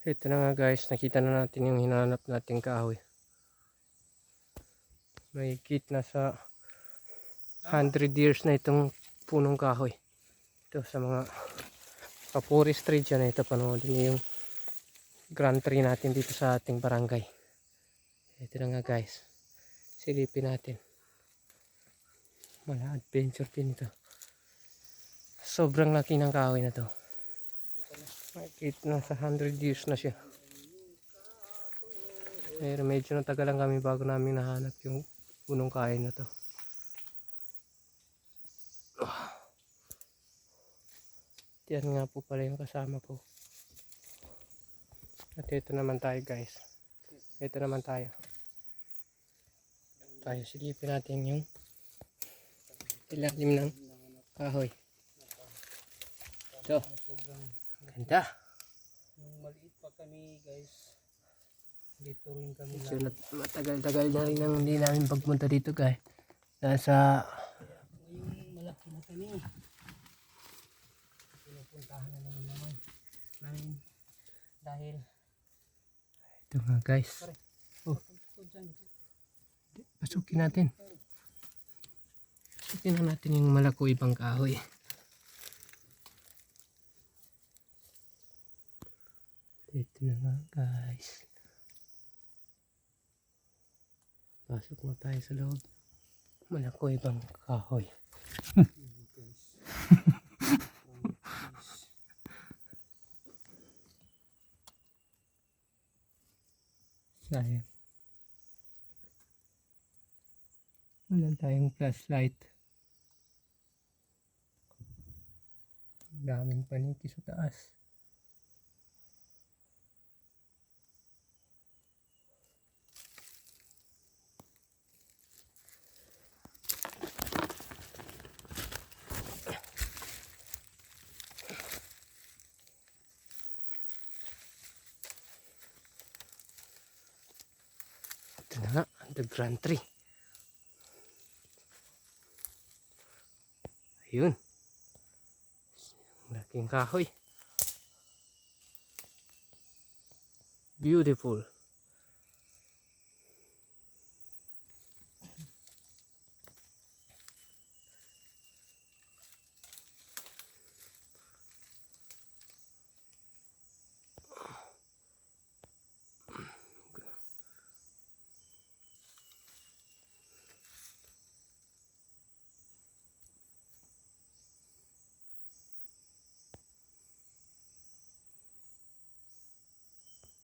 Ito na nga guys, nakita na natin yung hinanap nating kahoy. Mahigit na sa 100 years na itong punong kahoy. Ito sa mga forestry dyan, ito panoodin niyo yung grand tree natin dito sa ating barangay. Ito na nga guys, silipin natin. Mala adventure din ito. Sobrang laki ng kahoy na to. Mahigit na sa 100 years na siya. Pero medyo natagalan kami bago namin nahanap yung punong kahoy na to. Yan nga po pala yung kasama ko. At ito naman tayo guys. Ito naman tayo. Tayo silipin natin yung ilalim ng kahoy. Ito. Ganda. Nung maliit pa kami guys, dito rin kami So, matagal-tagal na rin nang hindi namin pagpunta dito guys. Nasa ngayon malaki na kami. Pinupuntahan na naman namin dahil ito nga guys. Oh, pasukin natin. Pasukin na natin yung malako ibang kahoy. Ito na nga guys. Pasok na tayo sa loob. Malako ibang kahoy. Sayang. Wala tayong flashlight. Daming paniki sa taas. Ito na nga, the grand tree. Ayun. Laking kahoy. Beautiful.